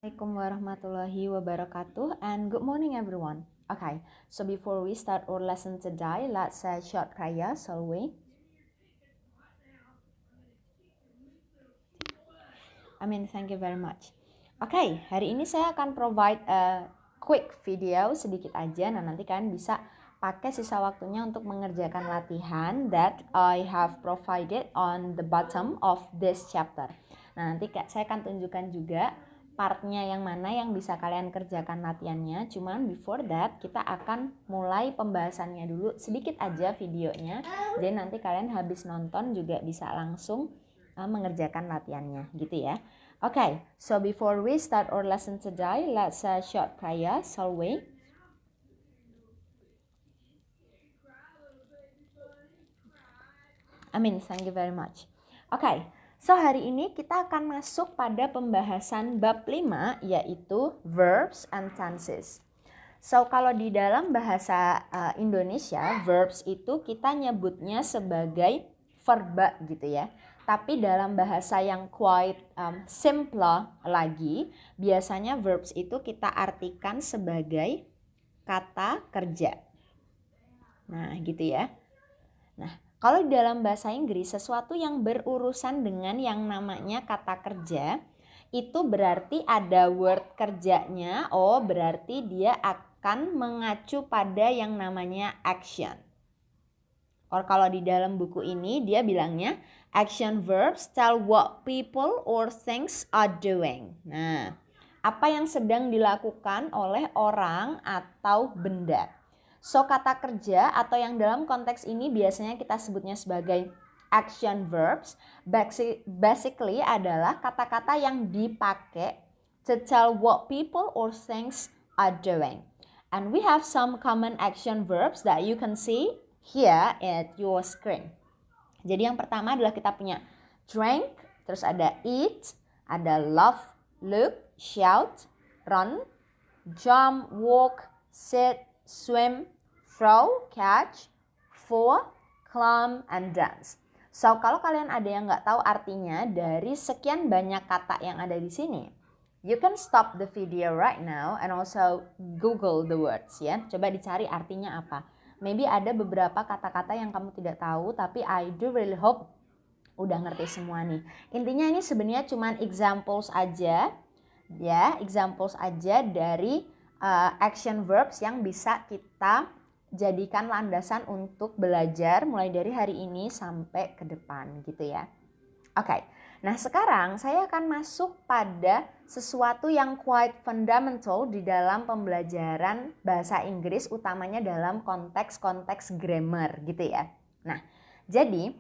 Assalamualaikum warahmatullahi wabarakatuh and good morning everyone. Okay, so before we start our lesson today, let's say short prayer, shall we? Thank you very much. Okay, hari ini saya akan provide a quick video sedikit aja. Nah, nanti kalian bisa pakai sisa waktunya untuk mengerjakan latihan that I have provided on the bottom of this chapter. Nah, nanti saya akan tunjukkan juga partnya yang mana yang bisa kalian kerjakan latihannya. Cuman before that kita akan mulai pembahasannya dulu sedikit aja videonya. Jadi nanti kalian habis nonton juga bisa langsung mengerjakan latihannya gitu ya. Okay, so before we start our lesson today, let's short prayer, shall we? Thank you very much. Okay, so hari ini kita akan masuk pada pembahasan bab 5 yaitu verbs and tenses. So kalau di dalam bahasa Indonesia, verbs itu kita nyebutnya sebagai verba gitu ya. Tapi dalam bahasa yang quite simple lagi, biasanya verbs itu kita artikan sebagai kata kerja. Nah, gitu ya. Nah, kalau di dalam bahasa Inggris, sesuatu yang berurusan dengan yang namanya kata kerja, itu berarti ada word kerjanya, berarti dia akan mengacu pada yang namanya action. Kalau di dalam buku ini dia bilangnya action verbs tell what people or things are doing. Nah, apa yang sedang dilakukan oleh orang atau benda. So kata kerja atau yang dalam konteks ini biasanya kita sebutnya sebagai action verbs basically adalah kata-kata yang dipakai to tell what people or things are doing. And we have some common action verbs that you can see here at your screen. Jadi yang pertama adalah kita punya drink, terus ada eat, ada love, look, shout, run, jump, walk, sit, swim, throw, catch, fall, climb, and dance. So kalau kalian ada yang nggak tahu artinya dari sekian banyak kata yang ada di sini, you can stop the video right now and also Google the words ya. Coba dicari artinya apa. Maybe ada beberapa kata-kata yang kamu tidak tahu, tapi I do really hope udah ngerti semua nih. Intinya ini sebenarnya cuman examples aja ya, examples aja dari action verbs yang bisa kita jadikan landasan untuk belajar mulai dari hari ini sampai ke depan gitu ya. Oke, nah sekarang saya akan masuk pada sesuatu yang quite fundamental di dalam pembelajaran bahasa Inggris, utamanya dalam konteks-konteks grammar gitu ya. Nah, jadi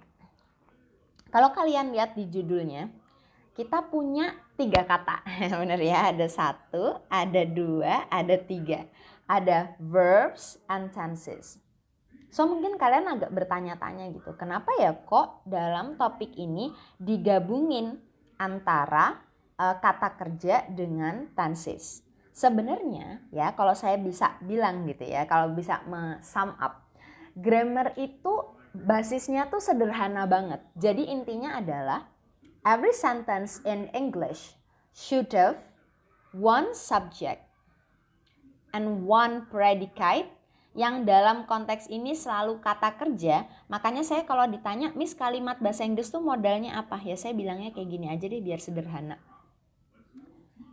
kalau kalian lihat di judulnya, kita punya 3 kata, benar ya, ada 1, ada 2, ada 3. Ada verbs and tenses. So mungkin kalian agak bertanya-tanya gitu, kenapa ya kok dalam topik ini digabungin antara kata kerja dengan tenses? Sebenarnya ya kalau saya bisa bilang gitu ya, kalau bisa sum up, grammar itu basisnya tuh sederhana banget. Jadi intinya adalah every sentence in English should have one subject and one predicate yang dalam konteks ini selalu kata kerja. Makanya saya kalau ditanya, Miss kalimat bahasa Inggris tuh modalnya apa? Ya saya bilangnya kayak gini aja deh biar sederhana.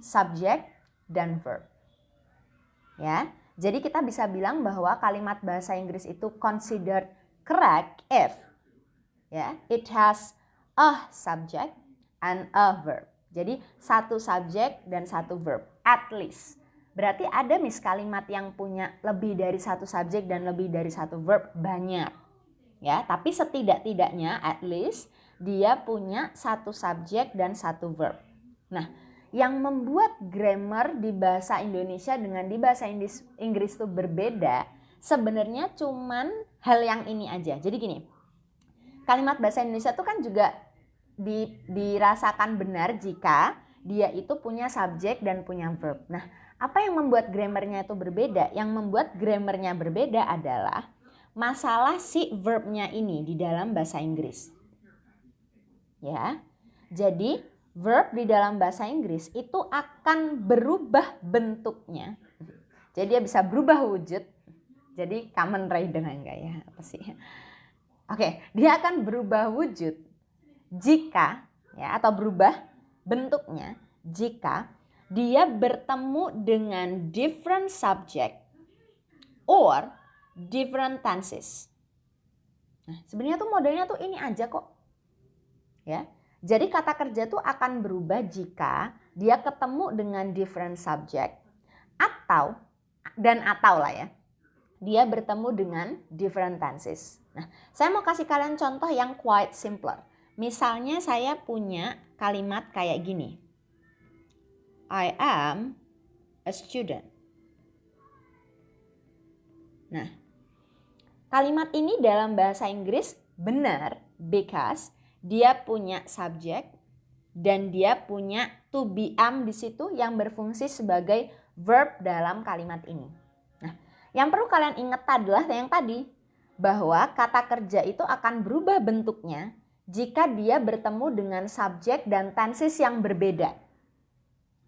Subject dan verb. Ya, jadi kita bisa bilang bahwa kalimat bahasa Inggris itu considered correct if it has a subject and a verb. Jadi satu subjek dan satu verb at least. Berarti ada kalimat yang punya lebih dari satu subjek dan lebih dari satu verb banyak. Ya, tapi setidak-tidaknya at least dia punya satu subjek dan satu verb. Nah, yang membuat grammar di bahasa Indonesia dengan di bahasa Inggris itu berbeda, sebenarnya cuman hal yang ini aja. Jadi gini, kalimat bahasa Indonesia itu kan juga dirasakan benar jika dia itu punya subjek dan punya verb. Nah, apa yang membuat grammarnya itu berbeda? Yang membuat grammarnya berbeda adalah masalah si verbnya ini di dalam bahasa Inggris. Ya, jadi verb di dalam bahasa Inggris itu akan berubah bentuknya. Jadi dia bisa berubah wujud. Jadi Kamen Rider enggak ya? Apa sih? Oke, dia akan berubah wujud jika ya atau berubah bentuknya jika dia bertemu dengan different subject or different tenses. Nah, sebenarnya tuh modelnya tuh ini aja kok. Ya. Jadi kata kerja tuh akan berubah jika dia ketemu dengan different subject atau lah ya. Dia bertemu dengan different tenses. Nah, saya mau kasih kalian contoh yang quite simpler. Misalnya saya punya kalimat kayak gini. I am a student. Nah, kalimat ini dalam bahasa Inggris benar because dia punya subjek dan dia punya to be am di situ yang berfungsi sebagai verb dalam kalimat ini. Nah, yang perlu kalian ingat adalah yang tadi bahwa kata kerja itu akan berubah bentuknya jika dia bertemu dengan subjek dan tenses yang berbeda.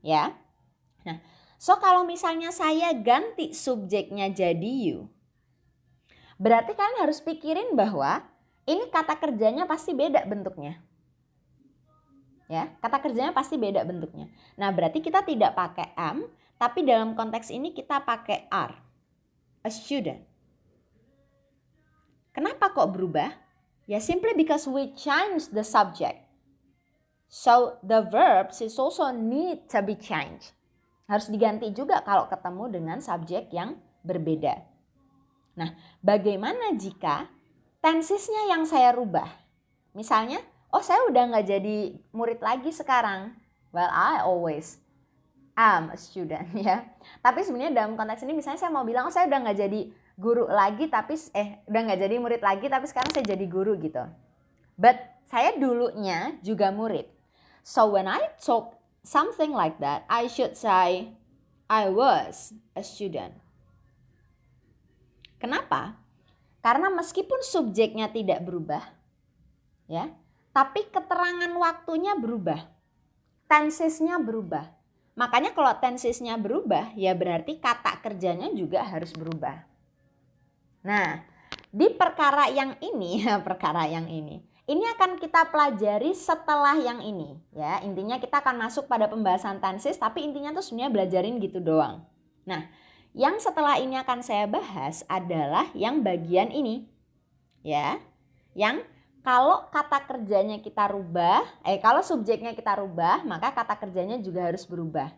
Ya. Nah, so kalau misalnya saya ganti subjeknya jadi you, berarti kalian harus pikirin bahwa ini kata kerjanya pasti beda bentuknya. Ya, kata kerjanya pasti beda bentuknya. Nah, berarti kita tidak pakai am, tapi dalam konteks ini kita pakai are. A student. Kenapa kok berubah? Ya, simply because we change the subject. So, the verbs is also need to be changed. Harus diganti juga kalau ketemu dengan subjek yang berbeda. Nah, bagaimana jika tensesnya yang saya rubah? Misalnya, saya udah nggak jadi murid lagi sekarang. Well, I always am a student ya. Tapi sebenarnya dalam konteks ini misalnya saya mau bilang, saya udah nggak jadi guru lagi, tapi udah nggak jadi murid lagi, tapi sekarang saya jadi guru gitu. But saya dulunya juga murid. So when I talk something like that, I should say I was a student. Kenapa? Karena meskipun subjeknya tidak berubah, ya, tapi keterangan waktunya berubah, tensesnya berubah. Makanya kalau tensesnya berubah, ya berarti kata kerjanya juga harus berubah. Nah, di perkara yang ini ini akan kita pelajari setelah yang ini. Ya, intinya kita akan masuk pada pembahasan tenses, tapi intinya tuh sebenarnya belajarin gitu doang. Nah, yang setelah ini akan saya bahas adalah yang bagian ini. Ya, yang kalau kata kerjanya kita rubah, kalau subjeknya kita rubah, maka kata kerjanya juga harus berubah.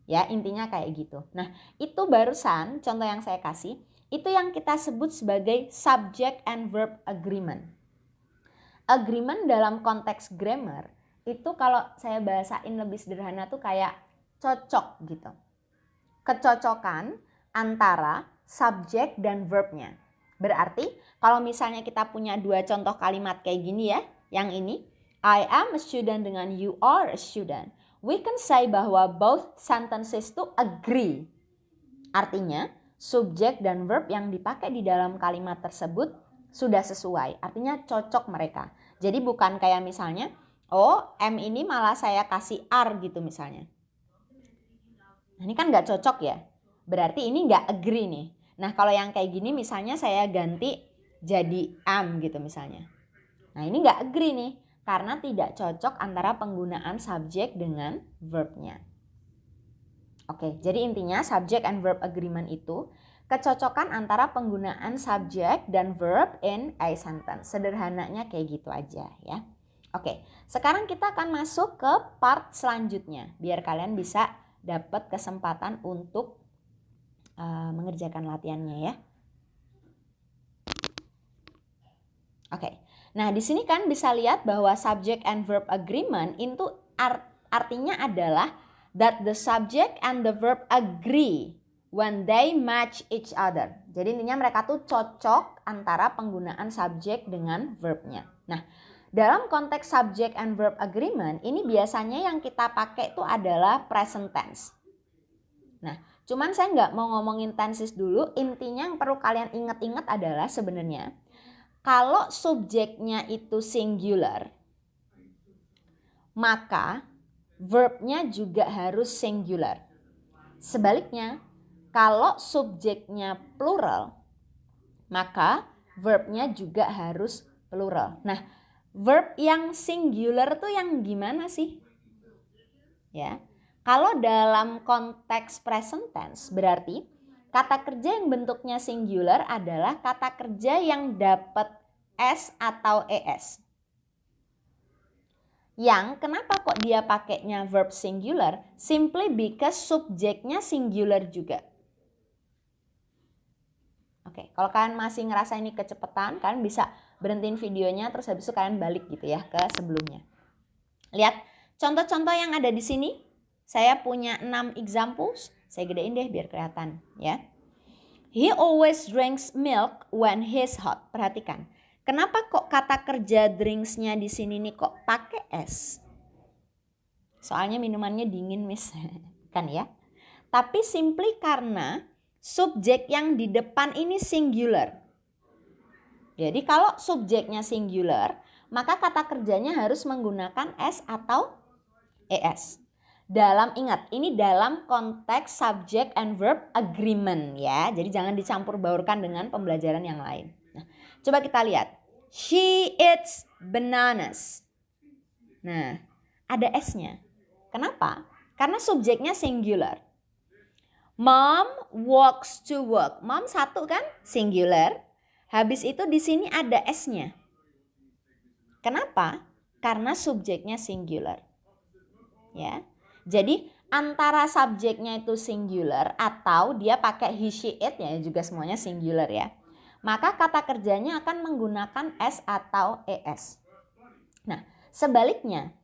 Ya, intinya kayak gitu. Nah, itu barusan contoh yang saya kasih, itu yang kita sebut sebagai subject and verb agreement. Agreement dalam konteks grammar itu kalau saya bahasain lebih sederhana tuh kayak cocok gitu. Kecocokan antara subjek dan verbnya. Berarti kalau misalnya kita punya dua contoh kalimat kayak gini ya, yang ini, I am a student dengan you are a student. We can say bahwa both sentences to agree. Artinya, subjek dan verb yang dipakai di dalam kalimat tersebut sudah sesuai. Artinya cocok mereka. Jadi bukan kayak misalnya, M ini malah saya kasih are gitu misalnya. Nah, ini kan nggak cocok ya. Berarti ini nggak agree nih. Nah, kalau yang kayak gini misalnya saya ganti jadi am gitu misalnya. Nah, ini nggak agree nih. Karena tidak cocok antara penggunaan subjek dengan verbnya. Oke, jadi intinya subject and verb agreement itu kecocokan antara penggunaan subjek dan verb in a sentence. Sederhananya kayak gitu aja ya. Oke, sekarang kita akan masuk ke part selanjutnya. Biar kalian bisa dapat kesempatan untuk mengerjakan latihannya ya. Oke, nah di sini kan bisa lihat bahwa subject and verb agreement itu artinya adalah that the subject and the verb agree when they match each other. Jadi intinya mereka tuh cocok antara penggunaan subjek dengan verbnya. Nah, dalam konteks subject and verb agreement ini biasanya yang kita pakai itu adalah present tense. Nah, cuman saya nggak mau ngomongin tenses dulu. Intinya yang perlu kalian ingat-ingat adalah sebenarnya kalau subjeknya itu singular, maka verbnya juga harus singular. Sebaliknya, kalau subjeknya plural, maka verbnya juga harus plural. Nah, verb yang singular tuh yang gimana sih? Ya, kalau dalam konteks present tense berarti kata kerja yang bentuknya singular adalah kata kerja yang dapat s atau es. Yang kenapa kok dia pakainya verb singular? Simply because subjeknya singular juga. Oke, kalau kalian masih ngerasa ini kecepatan, kalian bisa berhentiin videonya terus habis itu kalian balik gitu ya ke sebelumnya. Lihat contoh-contoh yang ada di sini. Saya punya 6 examples. Saya gedein deh biar kelihatan ya. He always drinks milk when he's hot. Perhatikan. Kenapa kok kata kerja drinks-nya di sini nih kok pakai s? Soalnya minumannya dingin, Miss. Kan ya? Tapi simply karena subjek yang di depan ini singular. Jadi kalau subjeknya singular, maka kata kerjanya harus menggunakan s atau es. Ingat, ini dalam konteks subject and verb agreement ya. Jadi jangan dicampur baurkan dengan pembelajaran yang lain. Nah, coba kita lihat. She eats bananas. Nah, ada s-nya. Kenapa? Karena subjeknya singular. Mom walks to work. Mom satu kan? Singular. Habis itu di sini ada s-nya. Kenapa? Karena subjeknya singular. Ya. Jadi antara subjeknya itu singular atau dia pakai he, she, it ya juga semuanya singular ya. Maka kata kerjanya akan menggunakan s atau es. Nah, sebaliknya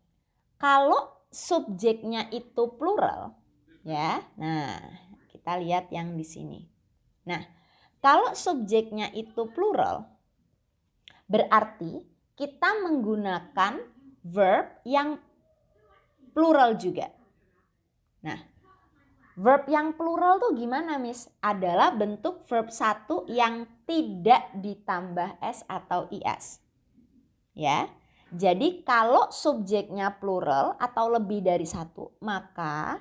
kalau subjeknya itu plural ya. Nah, kita lihat yang di sini. Nah, kalau subjeknya itu plural berarti kita menggunakan verb yang plural juga. Nah, verb yang plural tuh gimana, Miss? Adalah bentuk verb satu yang tidak ditambah s atau is. Ya. Jadi kalau subjeknya plural atau lebih dari satu, maka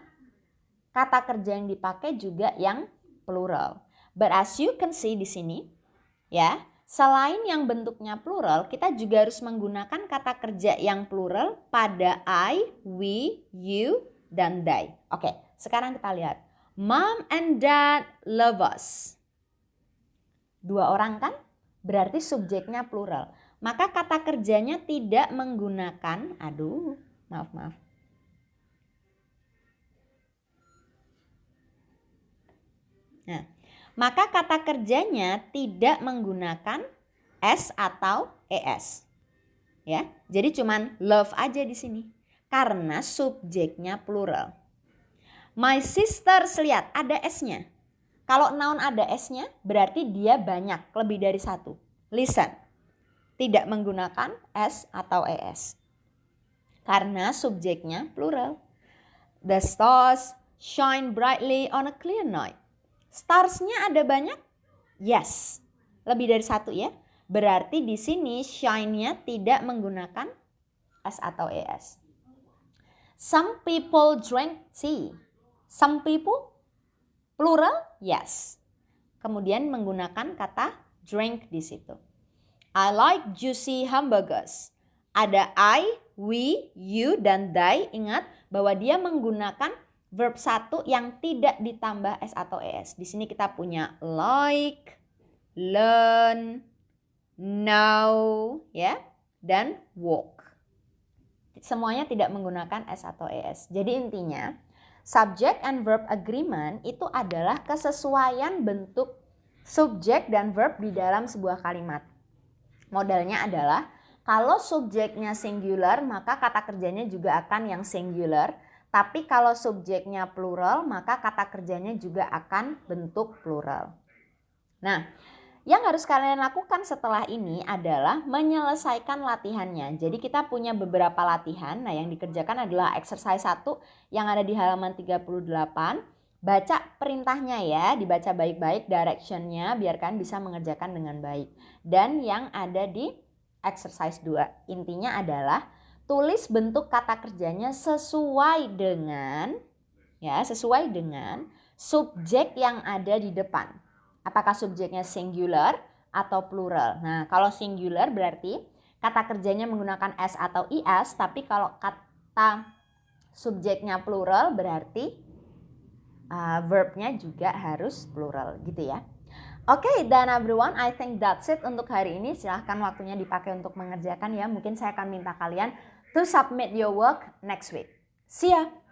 kata kerja yang dipakai juga yang plural. But as you can see di sini, ya, selain yang bentuknya plural, kita juga harus menggunakan kata kerja yang plural pada I, we, you, dan they. Oke, sekarang kita lihat. Mom and dad love us. 2 orang kan? Berarti subjeknya plural. Maka kata kerjanya tidak menggunakan, maaf. Nah, maka kata kerjanya tidak menggunakan s atau es. Ya, jadi cuman love aja di sini. Karena subjeknya plural. My sisters, lihat ada s-nya. Kalau noun ada s-nya berarti dia banyak, lebih dari satu. Listen, tidak menggunakan s atau es. Karena subjeknya plural. The stars shine brightly on a clear night. Stars-nya ada banyak? Yes, lebih dari satu ya. Berarti di sini shine-nya tidak menggunakan s atau es. Some people drink tea. Some people plural? Yes. Kemudian menggunakan kata drink di situ. I like juicy hamburgers. Ada I, we, you, dan they. Ingat bahwa dia menggunakan verb satu yang tidak ditambah s atau es. Di sini kita punya like, learn, know, ya, dan walk. Semuanya tidak menggunakan s atau es. Jadi intinya subject and verb agreement itu adalah kesesuaian bentuk subjek dan verb di dalam sebuah kalimat. Modelnya adalah kalau subjeknya singular maka kata kerjanya juga akan yang singular. Tapi kalau subjeknya plural maka kata kerjanya juga akan bentuk plural. Nah, yang harus kalian lakukan setelah ini adalah menyelesaikan latihannya. Jadi kita punya beberapa latihan. Nah, yang dikerjakan adalah exercise 1 yang ada di halaman 38. Baca perintahnya ya, dibaca baik-baik directionnya biar kalian bisa mengerjakan dengan baik. Dan yang ada di exercise 2. Intinya adalah tulis bentuk kata kerjanya sesuai dengan subjek yang ada di depan. Apakah subjeknya singular atau plural? Nah, kalau singular berarti kata kerjanya menggunakan S atau IS, tapi kalau kata subjeknya plural berarti verbnya juga harus plural gitu ya. Oke, dan everyone, I think that's it untuk hari ini. Silahkan waktunya dipakai untuk mengerjakan ya. Mungkin saya akan minta kalian to submit your work next week. See ya!